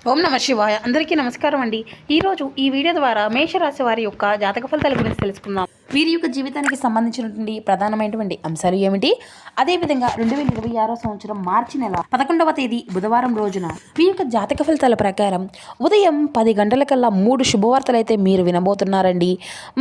ఓం నమ శివాయ. అందరికీ నమస్కారం అండి. ఈరోజు ఈ వీడియో ద్వారా మేషరాశి వారి యొక్క జాతక ఫలితాల గురించి తెలుసుకుందాం. వీరి యొక్క జీవితానికి సంబంధించినటువంటి ప్రధానమైనటువంటి అంశాలు ఏమిటి, అదేవిధంగా 2026 సంవత్సరం మార్చి నెల 11వ తేదీ బుధవారం రోజున మీ యొక్క జాతక ఫలితాల ప్రకారం ఉదయం 10 గంటలకల్లా 3 శుభవార్తలు అయితే మీరు వినబోతున్నారండి.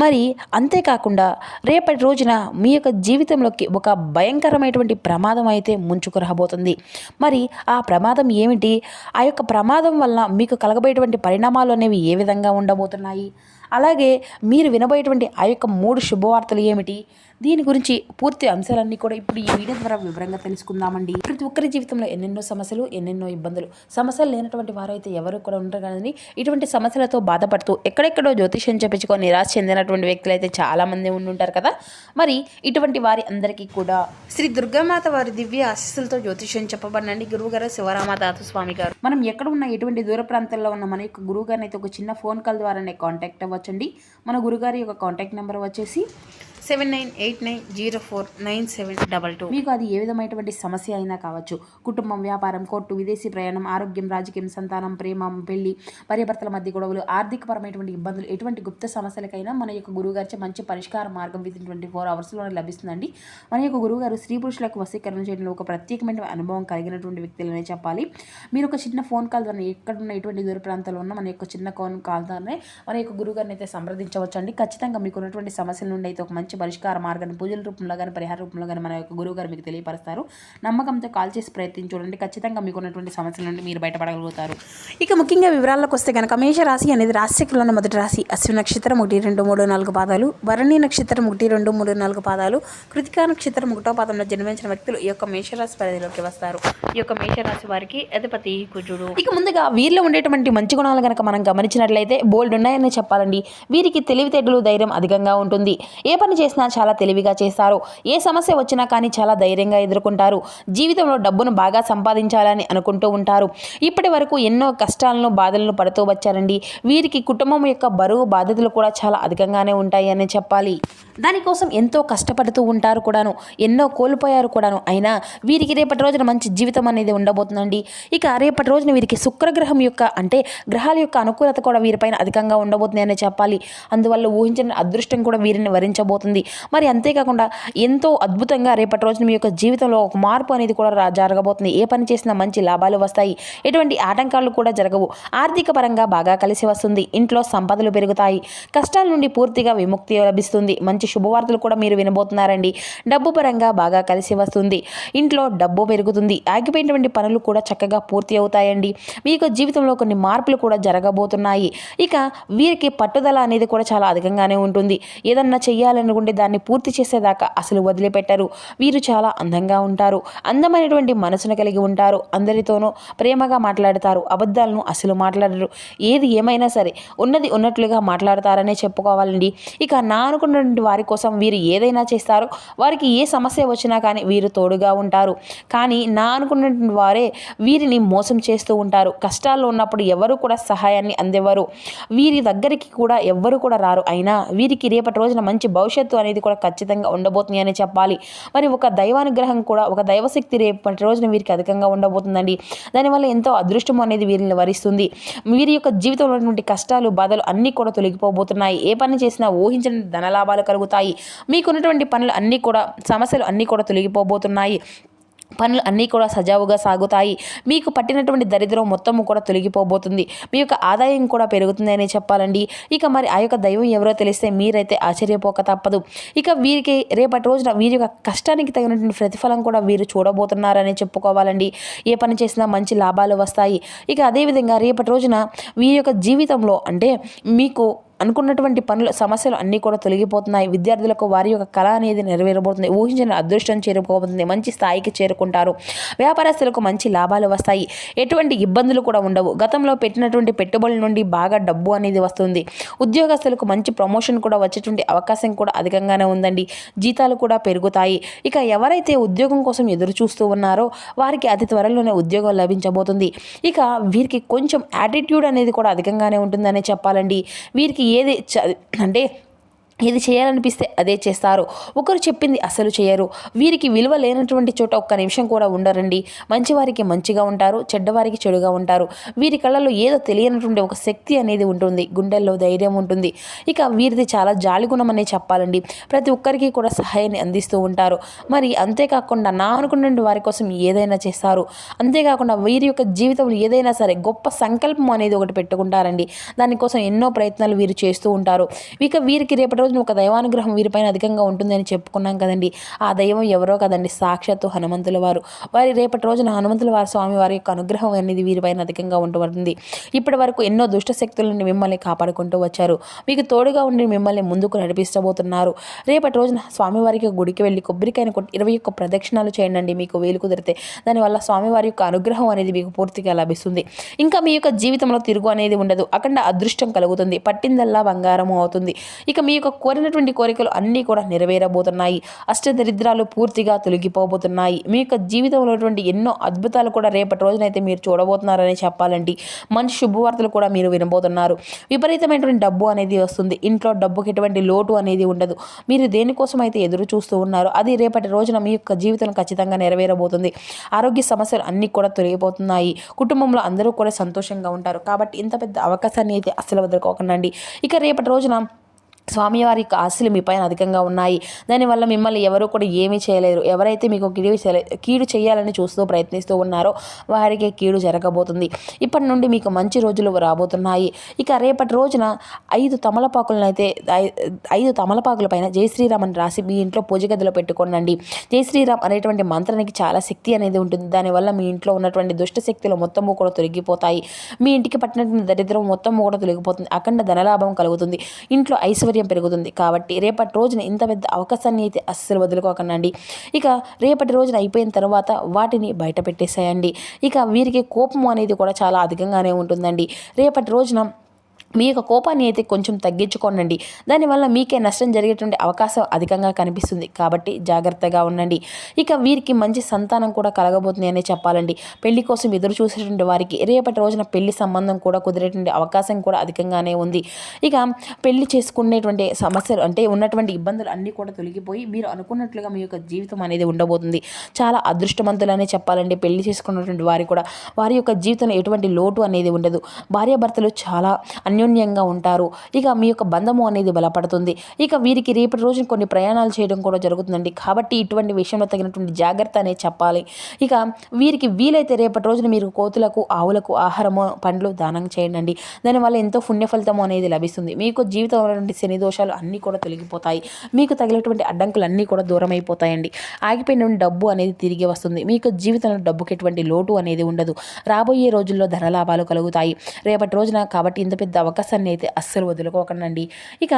మరి అంతేకాకుండా రేపటి రోజున మీ యొక్క జీవితంలోకి ఒక భయంకరమైనటువంటి ప్రమాదం అయితే ముంచుకు రాబోతుంది. మరి ఆ ప్రమాదం ఏమిటి, ఆ యొక్క ప్రమాదం వల్ల మీకు కలగబోయేటువంటి పరిణామాలు అనేవి ఏ విధంగా ఉండబోతున్నాయి, అలాగే మీరు వినబోయేటువంటి ఆ యొక్క 3 శుభవార్తలు ఏమిటి, దీని గురించి పూర్తి అంశాలన్నీ కూడా ఇప్పుడు ఈ వీడియో ద్వారా వివరంగా తెలుసుకుందామండి. ప్రతి ఒక్కరి జీవితంలో ఎన్నెన్నో సమస్యలు, ఎన్నెన్నో ఇబ్బందులు. సమస్యలు లేనటువంటి వారైతే ఎవరు కూడా ఉండరు కానీ ఇటువంటి సమస్యలతో బాధపడుతూ ఎక్కడెక్కడో జ్యోతిష్యం చెప్పించుకొని నిరాశ చెందినటువంటి వ్యక్తులు అయితే చాలామంది ఉండుంటారు కదా. మరి ఇటువంటి వారి అందరికీ కూడా శ్రీ దుర్గామాత వారి దివ్య ఆశీస్సులతో జ్యోతిష్యం చెప్పబడినండి గురువుగారు శివరామదాసు స్వామి గారు. మనం ఎక్కడ ఉన్న ఎటువంటి దూర ప్రాంతాల్లో ఉన్న మన యొక్క గురువు గారిని అయితే ఒక చిన్న ఫోన్ కాల్ ద్వారానే కాంటాక్ట్ అవ్వచ్చండి. మన గురుగారి యొక్క కాంటాక్ట్ నెంబర్ వచ్చేసి 7989049722. మీకు అది ఏ విధమైనటువంటి సమస్య అయినా కావచ్చు, కుటుంబం, వ్యాపారం, కోర్టు, విదేశీ ప్రయాణం, ఆరోగ్యం, రాజకీయం, సంతానం, ప్రేమ, పెళ్లి, భార్యాభర్తల మధ్య గొడవలు, ఆర్థికపరమైనటువంటి ఇబ్బందులు, ఎటువంటి గుప్త సమస్యలకైనా మన యొక్క గురువుగారిచే మంచి పరిష్కార మార్గం విత్ 24 అవర్స్లోనే లభిస్తుందండి. మన యొక్క గురువుగారు స్త్రీ పురుషులకు వశీకరణ చేయడంలో ఒక ప్రత్యేకమైన అనుభవం కలిగినటువంటి వ్యక్తులనే చెప్పాలి. మీరు ఒక చిన్న ఫోన్ కాల్ ద్వారా ఎక్కడున్న ఎటువంటి దూర ప్రాంతాల్లో ఉన్న మన యొక్క చిన్న ఫోన్ కాల్ ద్వారానే మన యొక్క గురువుగారిని అయితే సంప్రదించవచ్చండి. ఖచ్చితంగా మీకు ఉన్నటువంటి సమస్యల నుండి అయితే ఒక మంచి పరిష్కార మార్గాన్ని పూజల రూపంలో కానీ పరిహార రూపంలో కానీ మన యొక్క గురువు గారు మీకు తెలియపరుస్తారు. నమ్మకంతో కాల్ చేసి ప్రయత్నించి చూడండి. ఖచ్చితంగా మీకు ఉన్నటువంటి సమస్యల నుండి మీరు బయటపడగలుగుతారు. ఇక ముఖ్యంగా వివరాల్లోకి వస్తే కనుక మేషరాశి అనేది రాశిచక్రంలో మొదటి రాశి. అశ్విని నక్షత్రం 1, 2, 3, 4 పాదాలు, భరణి నక్షత్రం 1, 2, 3, 4 పాదాలు, కృతికా నక్షత్రం 1వ పాదంలో జన్మించిన వ్యక్తులు ఈ యొక్క మేషరాశి పరిధిలోకి వస్తారు. ఈ యొక్క మేషరాశి వారికి అధిపతి కుజుడు. ఇక ముందుగా వీరిలో ఉండేటువంటి మంచి గుణాలు కనుక మనం గమనించినట్లయితే బోల్డ్ ఉన్నాయని చెప్పాలండి. వీరికి తెలివితేటలు, ధైర్యం అధికంగా ఉంటుంది. ఏ పని చేసినా చాలా తెలివిగా చేస్తారు. ఏ సమస్య వచ్చినా కానీ చాలా ధైర్యంగా ఎదుర్కొంటారు. జీవితంలో డబ్బును బాగా సంపాదించాలని అనుకుంటూ ఉంటారు. ఇప్పటి వరకు ఎన్నో కష్టాలను, బాధలను పడుతూ వచ్చారండి. వీరికి కుటుంబం యొక్క బరువు, బాధ్యతలు కూడా చాలా అధికంగానే ఉంటాయి అని చెప్పాలి. దానికోసం ఎంతో కష్టపడుతూ ఉంటారు కూడాను, ఎన్నో కోల్పోయారు కూడాను. అయినా వీరికి రేపటి రోజున మంచి జీవితం అనేది ఉండబోతుందండి. ఇక రేపటి రోజున వీరికి శుక్రగ్రహం యొక్క అంటే గ్రహాల యొక్క అనుకూలత కూడా వీరిపైన అధికంగా ఉండబోతుంది అని చెప్పాలి. అందువల్ల ఊహించిన అదృష్టం కూడా వీరిని వరించబోతుంది. మరి అంతేకాకుండా ఎంతో అద్భుతంగా రేపటి రోజున మీ యొక్క జీవితంలో ఒక మార్పు అనేది కూడా జరగబోతుంది. ఏ పని చేసినా మంచి లాభాలు వస్తాయి. ఎటువంటి ఆటంకాలు కూడా జరగవు. ఆర్థిక పరంగా బాగా కలిసి వస్తుంది. ఇంట్లో సంపదలు పెరుగుతాయి. కష్టాల నుండి పూర్తిగా విముక్తి లభిస్తుంది. మంచి శుభవార్తలు కూడా మీరు వినబోతున్నారండి. డబ్బు పరంగా బాగా కలిసి వస్తుంది. ఇంట్లో డబ్బు పెరుగుతుంది. ఆగిపోయినటువంటి పనులు కూడా చక్కగా పూర్తి అవుతాయండి. మీ యొక్క జీవితంలో కొన్ని మార్పులు కూడా జరగబోతున్నాయి. ఇక వీరికి పట్టుదల అనేది కూడా చాలా అధికంగానే ఉంటుంది. ఏదన్నా చెయ్యాలనుకుంటే దాన్ని పూర్తి చేసేదాకా అసలు వదిలిపెట్టరు. వీరు చాలా అందంగా ఉంటారు. అందమైనటువంటి మనసును కలిగి ఉంటారు. అందరితోనూ ప్రేమగా మాట్లాడతారు. అబద్ధాలను అసలు మాట్లాడరు. ఏది ఏమైనా సరే ఉన్నది ఉన్నట్లుగా మాట్లాడతారనే చెప్పుకోవాలండి. ఇక నా అనుకున్నటువంటి వారి కోసం వీరు ఏదైనా చేస్తారో, వారికి ఏ సమస్య వచ్చినా కానీ వీరు తోడుగా ఉంటారు. కానీ నా అనుకున్నటువంటి వారే వీరిని మోసం చేస్తూ ఉంటారు. కష్టాల్లో ఉన్నప్పుడు ఎవరు కూడా సహాయాన్ని అందేవారు. వీరి దగ్గరికి కూడా ఎవ్వరు కూడా రారు. అయినా వీరికి రేపటి రోజున మంచి భవిష్యత్తు అనేది కూడా ఖచ్చితంగా ఉండబోతుంది అని చెప్పాలి. మరి ఒక దైవానుగ్రహం కూడా, ఒక దైవశక్తి రేపటి రోజున వీరికి అధికంగా ఉండబోతుందండి. దానివల్ల ఎంతో అదృష్టం అనేది వీరిని వరిస్తుంది. వీరి యొక్క జీవితంలో ఉన్నటువంటి కష్టాలు, బాధలు అన్నీ కూడా తొలగిపోబోతున్నాయి. ఏ పని చేసినా ఊహించిన ధనలాభాలు కలుగుతాయి. మీకున్నటువంటి పనులు అన్నీ కూడా, సమస్యలు అన్నీ కూడా తొలగిపోబోతున్నాయి. పనులు అన్నీ కూడా సజావుగా సాగుతాయి. మీకు పట్టినటువంటి దరిద్రం మొత్తము కూడా తొలగిపోబోతుంది. మీ యొక్క ఆదాయం కూడా పెరుగుతుంది అని చెప్పాలండి. ఇక మరి ఆ యొక్క దైవం ఎవరో తెలిస్తే మీరైతే ఆశ్చర్యపోక తప్పదు. ఇక వీరికి రేపటి రోజున వీరి యొక్క కష్టానికి తగినటువంటి ప్రతిఫలం కూడా వీరు చూడబోతున్నారని చెప్పుకోవాలండి. ఏ పని చేసినా మంచి లాభాలు వస్తాయి. ఇక అదేవిధంగా రేపటి రోజున వీరి యొక్క జీవితంలో అంటే మీకు అనుకున్నటువంటి పనులు, సమస్యలు అన్నీ కూడా తొలగిపోతున్నాయి. విద్యార్థులకు వారి యొక్క కళ అనేది నెరవేరబోతుంది. ఊహించిన అదృష్టం చేరుకోబోతుంది. మంచి స్థాయికి చేరుకుంటారు. వ్యాపారస్తులకు మంచి లాభాలు వస్తాయి. ఎటువంటి ఇబ్బందులు కూడా ఉండవు. గతంలో పెట్టినటువంటి పెట్టుబడుల నుండి బాగా డబ్బు అనేది వస్తుంది. ఉద్యోగస్తులకు మంచి ప్రమోషన్ కూడా వచ్చేటువంటి అవకాశం కూడా అధికంగానే ఉందండి. జీతాలు కూడా పెరుగుతాయి. ఇక ఎవరైతే ఉద్యోగం కోసం ఎదురు చూస్తూ ఉన్నారో వారికి అతి త్వరలోనే ఉద్యోగం లభించబోతుంది. ఇక వీరికి కొంచెం యాటిట్యూడ్ అనేది కూడా అధికంగానే ఉంటుందనే చెప్పాలండి. వీరికి ఏది అంటే ఏది చేయాలనిపిస్తే అదే చేస్తారు. ఒకరు చెప్పింది అసలు చేయరు. వీరికి విలువ లేనటువంటి చోట ఒక్క నిమిషం కూడా ఉండరండి. మంచివారికి మంచిగా ఉంటారు, చెడ్డవారికి చెడుగా ఉంటారు. వీరి కళ్ళలో ఏదో తెలియనటువంటి ఒక శక్తి అనేది ఉంటుంది, గుండెల్లో ధైర్యం ఉంటుంది. ఇక వీరిది చాలా జాలిగుణం అనే చెప్పాలండి. ప్రతి ఒక్కరికి కూడా సహాయాన్ని అందిస్తూ ఉంటారు. మరి అంతేకాకుండా నా అనుకున్న వారి కోసం ఏదైనా చేస్తారు. అంతేకాకుండా వీరి యొక్క జీవితంలో ఏదైనా సరే గొప్ప సంకల్పం అనేది ఒకటి పెట్టుకుంటారండి. దానికోసం ఎన్నో ప్రయత్నాలు వీరు చేస్తూ ఉంటారు. ఇక వీరికి రేపటి రోజున ఒక దైవానుగ్రహం వీరిపైన అధికంగా ఉంటుందని చెప్పుకున్నాం కదండి. ఆ దైవం ఎవరో కదండి, సాక్షాత్తు హనుమంతుల వారు. వారి రేపటి రోజున హనుమంతుల వారి స్వామి వారి యొక్క అనుగ్రహం అనేది వీరిపైన అధికంగా ఉంటుంది. ఇప్పటి వరకు ఎన్నో దుష్ట శక్తుల నుండి మిమ్మల్ని కాపాడుకుంటూ వచ్చారు. మీకు తోడుగా ఉండి మిమ్మల్ని ముందుకు నడిపిస్తబోతున్నారు. రేపటి రోజున స్వామివారికి గుడికి వెళ్ళి కొబ్బరికాయను కొట్టి 21 ప్రదక్షిణాలు చేయండి. మీకు వీలు కుదిరితే దానివల్ల స్వామివారి యొక్క అనుగ్రహం అనేది మీకు పూర్తిగా లభిస్తుంది. ఇంకా మీ యొక్క జీవితంలో తిరుగు అనేది ఉండదు. అఖండ అదృష్టం కలుగుతుంది. పట్టిందల్లా బంగారము అవుతుంది. ఇక మీ యొక్క కోరినటువంటి కోరికలు అన్నీ కూడా నెరవేరబోతున్నాయి. అష్టదరిద్రాలు పూర్తిగా తొలగిపోబోతున్నాయి. మీ యొక్క జీవితంలో ఎన్నో అద్భుతాలు కూడా రేపటి రోజునైతే మీరు చూడబోతున్నారని చెప్పాలండి. మంచి శుభవార్తలు కూడా మీరు వినబోతున్నారు. విపరీతమైనటువంటి డబ్బు అనేది వస్తుంది. ఇంట్లో డబ్బుకి ఎటువంటి లోటు అనేది ఉండదు. మీరు దేనికోసం అయితే ఎదురు చూస్తూ ఉన్నారో అది రేపటి రోజున మీ యొక్క జీవితం ఖచ్చితంగా నెరవేరబోతుంది. ఆరోగ్య సమస్యలు అన్నీ కూడా తొలగిపోతున్నాయి. కుటుంబంలో అందరూ కూడా సంతోషంగా ఉంటారు. కాబట్టి ఇంత పెద్ద అవకాశాన్ని అయితే అస్సలు వదులుకోకండి. ఇక రేపటి రోజున స్వామివారి యొక్క ఆశలు మీ పైన అధికంగా ఉన్నాయి. దానివల్ల మిమ్మల్ని ఎవరు కూడా ఏమీ చేయలేరు. ఎవరైతే మీకు కీడు చేయాలని చూస్తూ ప్రయత్నిస్తూ ఉన్నారో వారికి కీడు జరగబోతుంది. ఇప్పటి నుండి మీకు మంచి రోజులు రాబోతున్నాయి. ఇక రేపటి రోజున 5 తమలపాకులను అయితే 5 తమలపాకుల పైన జై శ్రీరామ్ అని రాసి మీ ఇంట్లో పూజ గదిలో పెట్టుకోండి. జై శ్రీరామ్ అనేటువంటి మంత్రానికి చాలా శక్తి అనేది ఉంటుంది. దానివల్ల మీ ఇంట్లో ఉన్నటువంటి దుష్ట శక్తులు మొత్తము కూడా తొలగిపోతాయి. మీ ఇంటికి పట్టినటువంటి దరిద్రం మొత్తము కూడా తొలగిపోతుంది. అఖండ ధనలాభం కలుగుతుంది. ఇంట్లో ఐశ్వర్యం పెరుగుతుంది. కాబట్టి రేపటి రోజున ఇంత పెద్ద అవకాశాన్ని అయితే అస్సలు వదులుకోకండి. ఇక రేపటి రోజున అయిపోయిన తర్వాత వాటిని బయట పెట్టేసేయండి. ఇక వీరికి కోపం అనేది కూడా చాలా అధికంగానే ఉంటుందండి. రేపటి రోజున మీ యొక్క కోపాన్ని అయితే కొంచెం తగ్గించుకోనండి. దానివల్ల మీకే నష్టం జరిగేటువంటి అవకాశం అధికంగా కనిపిస్తుంది. కాబట్టి జాగ్రత్తగా ఉండండి. ఇక వీరికి మంచి సంతానం కూడా కలగబోతుంది అనే చెప్పాలండి. పెళ్లి కోసం ఎదురు చూసేటువంటి వారికి రేపటి రోజున పెళ్లి సంబంధం కూడా కుదిరేటువంటి అవకాశం కూడా అధికంగానే ఉంది. ఇక పెళ్లి చేసుకునేటువంటి సమస్యలు అంటే ఉన్నటువంటి ఇబ్బందులు అన్నీ కూడా తొలగిపోయి మీరు అనుకున్నట్లుగా మీ యొక్క జీవితం అనేది ఉండబోతుంది. చాలా అదృష్టవంతులనే చెప్పాలండి. పెళ్లి చేసుకున్నటువంటి వారి కూడా వారి యొక్క జీవితంలో ఎటువంటి లోటు అనేది ఉండదు. భార్యాభర్తలు చాలా అన్యోన్యంగా ఉంటారు. ఇక మీ యొక్క బంధము అనేది బలపడుతుంది. ఇక వీరికి రేపటి రోజున కొన్ని ప్రయాణాలు చేయడం కూడా జరుగుతుందండి. కాబట్టి ఇటువంటి విషయంలో తగినటువంటి జాగ్రత్త అనేది చెప్పాలి. ఇక వీరికి వీలైతే రేపటి రోజున మీరు కోతులకు ఆవులకు ఆహారము పండ్లు దానం చేయండి. దానివల్ల ఎంతో పుణ్య ఫలితము అనేది లభిస్తుంది. మీకు జీవితంలో శని దోషాలు అన్నీ కూడా తొలగిపోతాయి. మీకు తగినటువంటి అడ్డంకులు అన్నీ కూడా దూరం అయిపోతాయండి. ఆగిపోయిన డబ్బు అనేది తిరిగి వస్తుంది. మీకు జీవితంలో డబ్బుకి ఎటువంటి లోటు అనేది ఉండదు. రాబోయే రోజుల్లో ధనలాభాలు కలుగుతాయి రేపటి రోజున. కాబట్టి ఇంత పెద్ద అవకాశాన్ని అయితే అస్సలు వదులుకోకండి. ఇక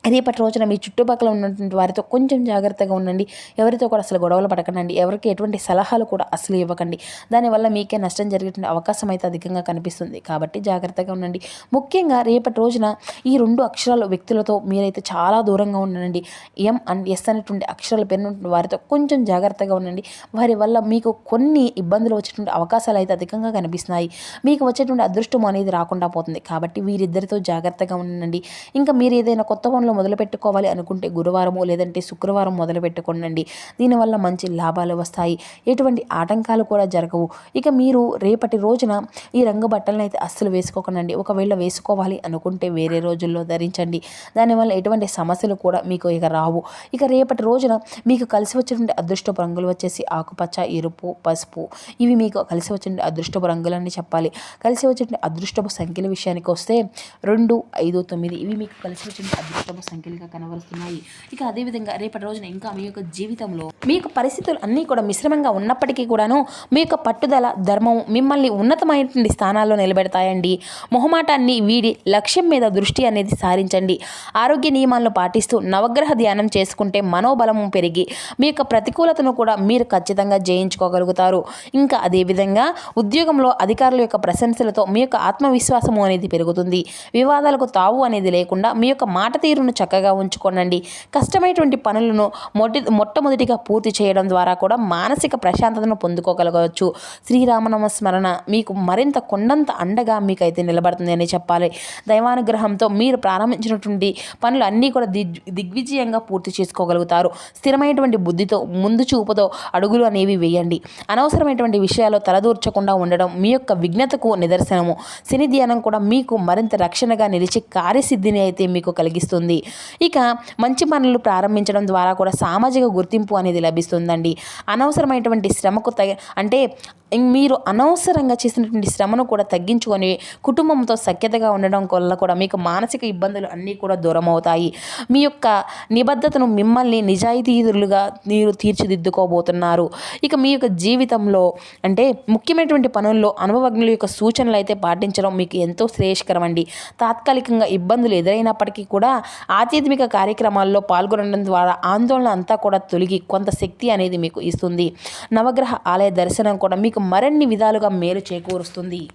రేపటి రోజున మీ చుట్టుపక్కల ఉన్నటువంటి వారితో కొంచెం జాగ్రత్తగా ఉండండి. ఎవరితో కూడా అసలు గొడవలు పడకండి. ఎవరికి ఎటువంటి సలహాలు కూడా అసలు ఇవ్వకండి. దానివల్ల మీకే నష్టం జరిగేటువంటి అవకాశం అయితే అధికంగా కనిపిస్తుంది. కాబట్టి జాగ్రత్తగా ఉండండి. ముఖ్యంగా రేపటి రోజున ఈ 2 అక్షరాల వ్యక్తులతో మీరైతే చాలా దూరంగా ఉండండి. ఎం అండ్ ఎస్ అనేటువంటి అక్షరాలు పేరున్నటువంటి వారితో కొంచెం జాగ్రత్తగా ఉండండి. వారి వల్ల మీకు కొన్ని ఇబ్బందులు వచ్చేటువంటి అవకాశాలు అయితే అధికంగా కనిపిస్తున్నాయి. మీకు వచ్చేటువంటి అదృష్టం అనేది రాకుండా పోతుంది. కాబట్టి వీరిద్దరితో జాగ్రత్తగా ఉండండి. ఇంకా మీరు ఏదైనా కొత్త పనులు మొదలు పెట్టుకోవాలి అనుకుంటే గురువారము లేదంటే శుక్రవారం మొదలు పెట్టుకోండి. దీనివల్ల మంచి లాభాలు వస్తాయి. ఎటువంటి ఆటంకాలు కూడా జరగవు. ఇక మీరు రేపటి రోజున ఈ రంగు బట్టలను అయితే అస్సలు వేసుకోకండి. ఒకవేళ వేసుకోవాలి అనుకుంటే వేరే రోజుల్లో ధరించండి. దానివల్ల ఎటువంటి సమస్యలు కూడా మీకు ఇక రావు. ఇక రేపటి రోజున మీకు కలిసి వచ్చేటువంటి అదృష్టపు రంగులు వచ్చేసి ఆకుపచ్చ, ఎరుపు, పసుపు. ఇవి మీకు కలిసి వచ్చే అదృష్టపు రంగులని చెప్పాలి. కలిసి వచ్చే అదృష్టపు సంఖ్యల విషయానికి వస్తే 2, 5, 9 ఇవి మీకు కలిసి వచ్చే అదృష్టపు సంఖ్యలుగా కనబరుస్తున్నాయి. ఇక అదేవిధంగా రేపటి రోజున ఇంకా మీ యొక్క జీవితంలో మీ యొక్క పరిస్థితులు అన్నీ కూడా మిశ్రమంగా ఉన్నప్పటికీ కూడాను మీ యొక్క పట్టుదల, ధర్మం మిమ్మల్ని ఉన్నతమైనటువంటి స్థానాల్లో నిలబెడతాయండి. మొహమాటాన్ని వీడి లక్ష్యం మీద దృష్టి అనేది సారించండి. ఆరోగ్య నియమాలను పాటిస్తూ నవగ్రహ ధ్యానం చేసుకుంటే మనోబలము పెరిగి మీ యొక్క ప్రతికూలతను కూడా మీరు ఖచ్చితంగా జయించుకోగలుగుతారు. ఇంకా అదేవిధంగా ఉద్యోగంలో అధికారుల యొక్క ప్రశంసలతో మీ యొక్క ఆత్మవిశ్వాసము అనేది పెరుగుతుంది. వివాదాలకు తావు అనేది లేకుండా మీ యొక్క మాట తీరును ఆరోగ్యంను చక్కగా ఉంచుకోనండి. కష్టమైనటువంటి పనులను మొట్టమొదటిగా పూర్తి చేయడం ద్వారా కూడా మానసిక ప్రశాంతతను పొందుకోగలగవచ్చు. శ్రీరామనామ స్మరణ మీకు మరింత కొండంత అండగా మీకైతే నిలబడుతుంది అని చెప్పాలి. దైవానుగ్రహంతో మీరు ప్రారంభించినటువంటి పనులు అన్నీ కూడా దిగ్విజయంగా పూర్తి చేసుకోగలుగుతారు. స్థిరమైనటువంటి బుద్ధితో ముందు చూపుతో అడుగులు అనేవి వేయండి. అనవసరమైనటువంటి విషయాల్లో తలదూర్చకుండా ఉండడం మీ యొక్క విఘ్నతకు నిదర్శనము. శని ధ్యానం కూడా మీకు మరింత రక్షణగా నిలిచి కార్యసిద్ధిని అయితే మీకు కలిగిస్తుంది. ఇక మంచి పనులు ప్రారంభించడం ద్వారా కూడా సామాజిక గుర్తింపు అనేది లభిస్తుందండి. అనవసరమైనటువంటి శ్రమకు అంటే మీరు అనవసరంగా చేసినటువంటి శ్రమను కూడా తగ్గించుకొని కుటుంబంతో సఖ్యతగా ఉండడం వల్ల కూడా మీకు మానసిక ఇబ్బందులు అన్నీ కూడా దూరం అవుతాయి. మీ యొక్క నిబద్ధతను మిమ్మల్ని నిజాయితీరులుగా మీరు తీర్చిదిద్దుకోబోతున్నారు. ఇక మీ యొక్క జీవితంలో అంటే ముఖ్యమైనటువంటి పనుల్లో అనుభవజ్ఞుల యొక్క సూచనలు అయితే పాటించడం మీకు ఎంతో శ్రేయస్కరం అండి. తాత్కాలికంగా ఇబ్బందులు ఎదురైనప్పటికీ కూడా ఆధ్యాత్మిక కార్యక్రమాల్లో పాల్గొనడం ద్వారా ఆందోళన అంతా కూడా తొలగి కొంత శక్తి అనేది మీకు ఇస్తుంది. నవగ్రహ ఆలయ దర్శనం కూడా మీకు మరిన్ని విధాలుగా మేలు చేకూరుస్తుంది.